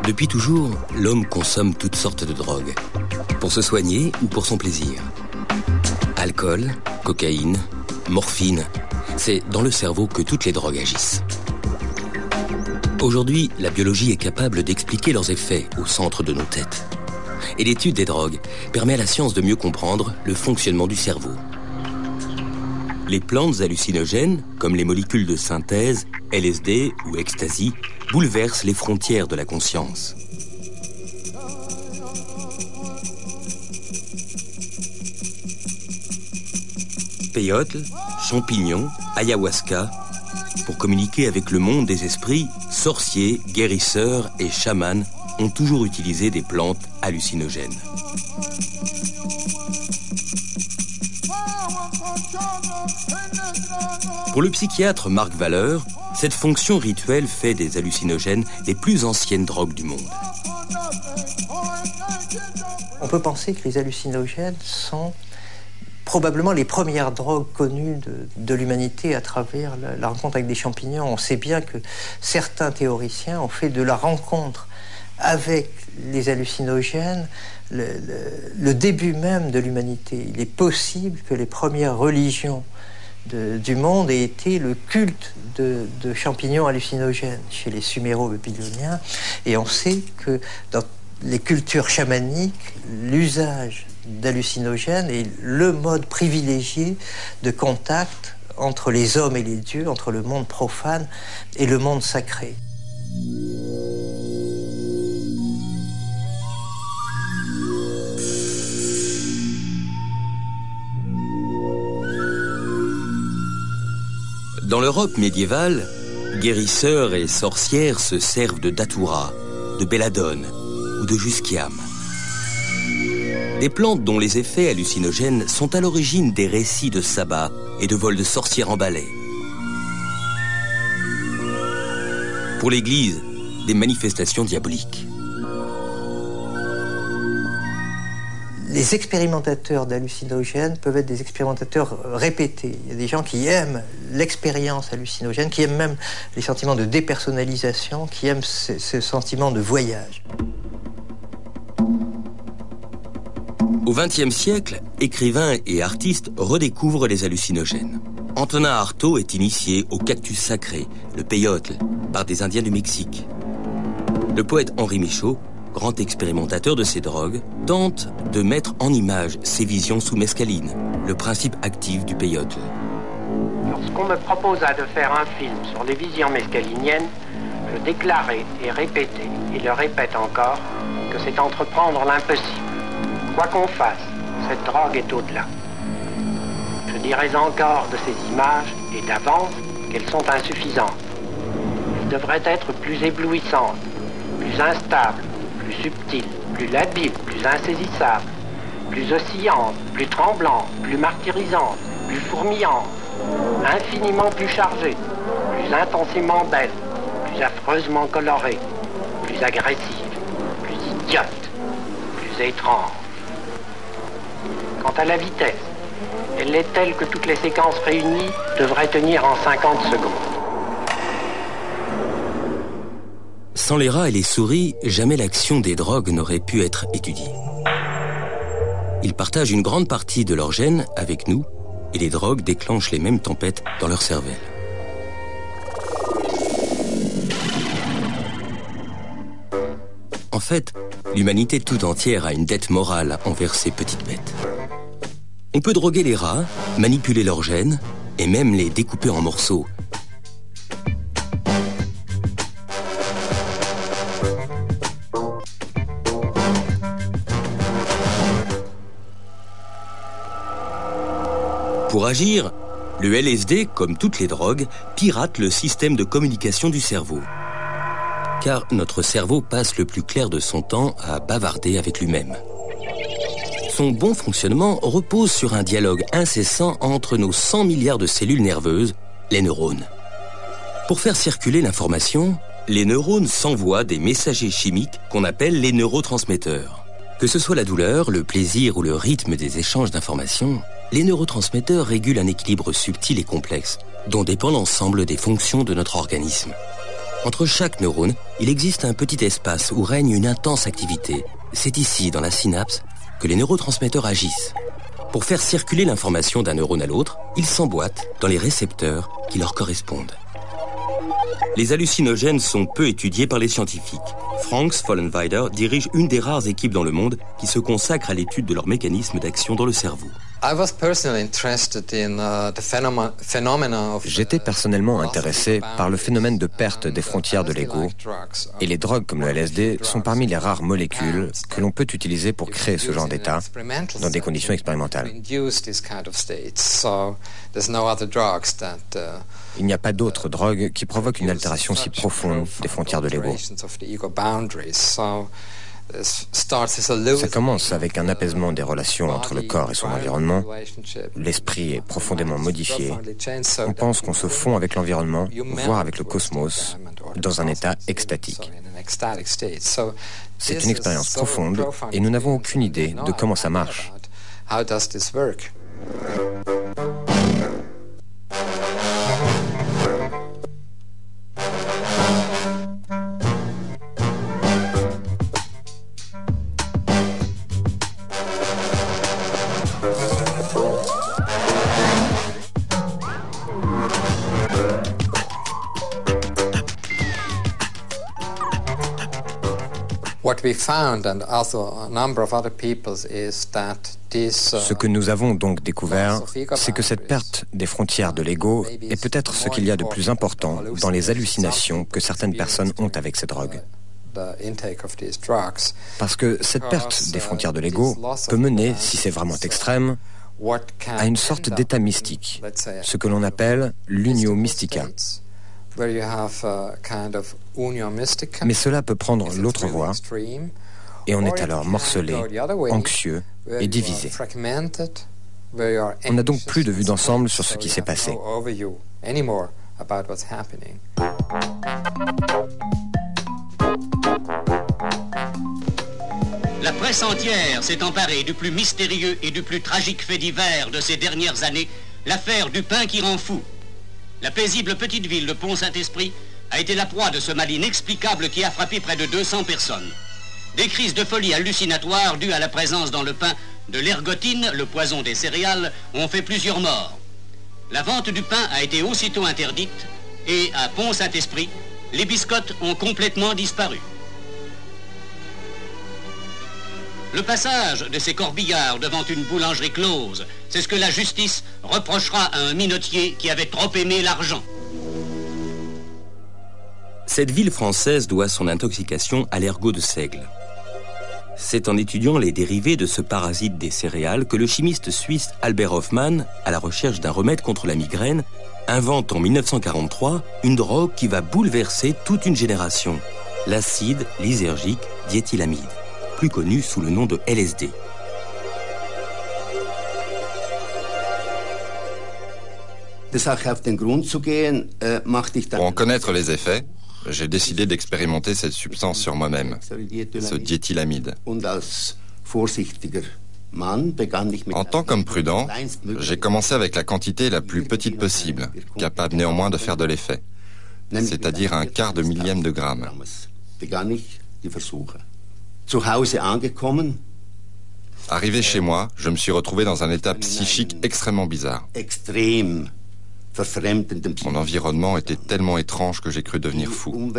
Depuis toujours, l'homme consomme toutes sortes de drogues, pour se soigner ou pour son plaisir. Alcool, cocaïne, morphine, c'est dans le cerveau que toutes les drogues agissent. Aujourd'hui, la biologie est capable d'expliquer leurs effets au centre de nos têtes. Et l'étude des drogues permet à la science de mieux comprendre le fonctionnement du cerveau. Les plantes hallucinogènes, comme les molécules de synthèse, LSD ou ecstasy, bouleversent les frontières de la conscience. Peyote, champignons, ayahuasca, pour communiquer avec le monde des esprits, sorciers, guérisseurs et chamans ont toujours utilisé des plantes hallucinogènes. Pour le psychiatre Marc Valeur, cette fonction rituelle fait des hallucinogènes les plus anciennes drogues du monde. On peut penser que les hallucinogènes sont probablement les premières drogues connues de l'humanité à travers la rencontre avec des champignons. On sait bien que certains théoriciens ont fait de la rencontre avec les hallucinogènes le début même de l'humanité. Il est possible que les premières religions du monde aient été le culte de champignons hallucinogènes chez les Suméro-Babyloniens. Et on sait que dans les cultures chamaniques, l'usage d'hallucinogènes est le mode privilégié de contact entre les hommes et les dieux, entre le monde profane et le monde sacré. Dans l'Europe médiévale, guérisseurs et sorcières se servent de datura, de belladone ou de jusquiam. Des plantes dont les effets hallucinogènes sont à l'origine des récits de sabbat et de vols de sorcières en balai. Pour l'Église, des manifestations diaboliques. Les expérimentateurs d'hallucinogènes peuvent être des expérimentateurs répétés. Il y a des gens qui aiment l'expérience hallucinogène, qui aiment même les sentiments de dépersonnalisation, qui aiment ce sentiment de voyage. Au XXe siècle, écrivains et artistes redécouvrent les hallucinogènes. Antonin Artaud est initié au cactus sacré, le peyote, par des Indiens du Mexique. Le poète Henri Michaud, grand expérimentateur de ces drogues, tente de mettre en image ces visions sous mescaline, le principe actif du peyote. Lorsqu'on me proposa de faire un film sur les visions mescaliniennes, je déclarais et répétais, et le répète encore, que c'est entreprendre l'impossible. Quoi qu'on fasse, cette drogue est au-delà. Je dirais encore de ces images, et d'avance, qu'elles sont insuffisantes. Elles devraient être plus éblouissantes, plus instables, plus subtiles, plus labiles, plus insaisissables, plus oscillantes, plus tremblantes, plus martyrisantes, plus fourmillantes, infiniment plus chargées, plus intensément belles, plus affreusement colorées, plus agressives, plus idiotes, plus étranges. Quant à la vitesse, elle est telle que toutes les séquences réunies devraient tenir en 50 secondes. Sans les rats et les souris, jamais l'action des drogues n'aurait pu être étudiée. Ils partagent une grande partie de leur gène avec nous, et les drogues déclenchent les mêmes tempêtes dans leur cervelle. En fait, l'humanité tout entière a une dette morale envers ces petites bêtes. On peut droguer les rats, manipuler leurs gènes, et même les découper en morceaux. Pour agir, le LSD, comme toutes les drogues, pirate le système de communication du cerveau. Car notre cerveau passe le plus clair de son temps à bavarder avec lui-même. Son bon fonctionnement repose sur un dialogue incessant entre nos 100 milliards de cellules nerveuses, les neurones. Pour faire circuler l'information, les neurones s'envoient des messagers chimiques qu'on appelle les neurotransmetteurs. Que ce soit la douleur, le plaisir ou le rythme des échanges d'informations, les neurotransmetteurs régulent un équilibre subtil et complexe, dont dépend l'ensemble des fonctions de notre organisme. Entre chaque neurone, il existe un petit espace où règne une intense activité. C'est ici, dans la synapse, que les neurotransmetteurs agissent. Pour faire circuler l'information d'un neurone à l'autre, ils s'emboîtent dans les récepteurs qui leur correspondent. Les hallucinogènes sont peu étudiés par les scientifiques. Frank Vollenweider dirige une des rares équipes dans le monde qui se consacre à l'étude de leur mécanisme d'action dans le cerveau. J'étais personnellement intéressé par le phénomène de perte des frontières de l'ego, et les drogues comme le LSD sont parmi les rares molécules que l'on peut utiliser pour créer ce genre d'état dans des conditions expérimentales. Il n'y a pas d'autres drogues qui provoquent une altération si profonde des frontières de l'ego. Ça commence avec un apaisement des relations entre le corps et son environnement. L'esprit est profondément modifié. On pense qu'on se fond avec l'environnement, voire avec le cosmos, dans un état extatique. C'est une expérience profonde et nous n'avons aucune idée de comment ça marche. Ce que nous avons donc découvert, c'est que cette perte des frontières de l'ego est peut-être ce qu'il y a de plus important dans les hallucinations que certaines personnes ont avec ces drogues. Parce que cette perte des frontières de l'ego peut mener, si c'est vraiment extrême, à une sorte d'état mystique, ce que l'on appelle l'unio mystica. Mais cela peut prendre l'autre voie, et on est alors morcelé, anxieux et divisé. On n'a donc plus de vue d'ensemble sur ce qui s'est passé. La presse entière s'est emparée du plus mystérieux et du plus tragique fait divers de ces dernières années, l'affaire du pain qui rend fou. La paisible petite ville de Pont-Saint-Esprit a été la proie de ce mal inexplicable qui a frappé près de 200 personnes. Des crises de folie hallucinatoires dues à la présence dans le pain de l'ergotine, le poison des céréales, ont fait plusieurs morts. La vente du pain a été aussitôt interdite et à Pont-Saint-Esprit, les biscottes ont complètement disparu. Le passage de ces corbillards devant une boulangerie close, c'est ce que la justice reprochera à un minotier qui avait trop aimé l'argent. Cette ville française doit son intoxication à l'ergot de seigle. C'est en étudiant les dérivés de ce parasite des céréales que le chimiste suisse Albert Hofmann, à la recherche d'un remède contre la migraine, invente en 1943 une drogue qui va bouleverser toute une génération, l'acide lysergique diéthylamide, plus connu sous le nom de LSD. Pour en connaître les effets, j'ai décidé d'expérimenter cette substance sur moi-même, ce diéthylamide. En tant qu'homme prudent, j'ai commencé avec la quantité la plus petite possible, capable néanmoins de faire de l'effet, c'est-à-dire un quart de millième de gramme. Arrivé chez moi, je me suis retrouvé dans un état psychique extrêmement bizarre. Mon environnement était tellement étrange que j'ai cru devenir fou.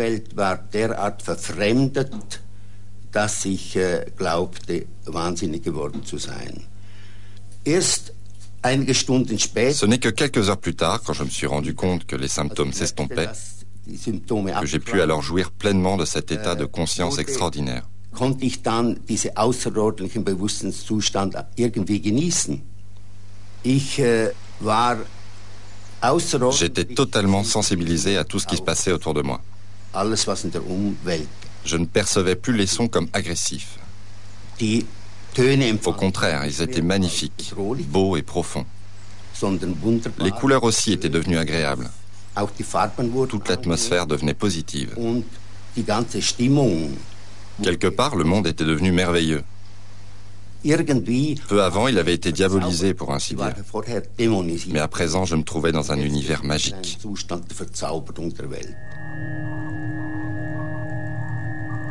Ce n'est que quelques heures plus tard, quand je me suis rendu compte que les symptômes s'estompaient, que j'ai pu alors jouir pleinement de cet état de conscience extraordinaire. Konnte ich dann diesen außerordentlichen Bewusstseinszustand irgendwie genießen. J'étais totalement sensibilisé à tout ce qui se passait autour de moi. Je ne percevais plus les sons comme agressifs. Au contraire, ils étaient magnifiques, beaux et profonds. Les couleurs aussi étaient devenues agréables. Toute l'atmosphère devenait positive. Quelque part, le monde était devenu merveilleux. Peu avant, il avait été diabolisé, pour ainsi dire. Mais à présent, je me trouvais dans un univers magique.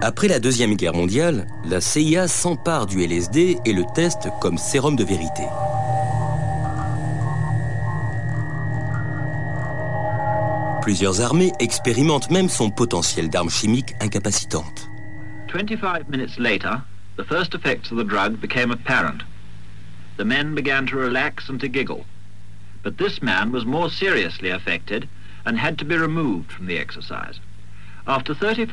Après la Deuxième Guerre mondiale, la CIA s'empare du LSD et le teste comme sérum de vérité. Plusieurs armées expérimentent même son potentiel d'arme chimique incapacitante. 25 minutes later, the first effects of the drug became apparent. The men began to relax and to giggle. But this man was more seriously affected and had to be removed from the exercise. After 35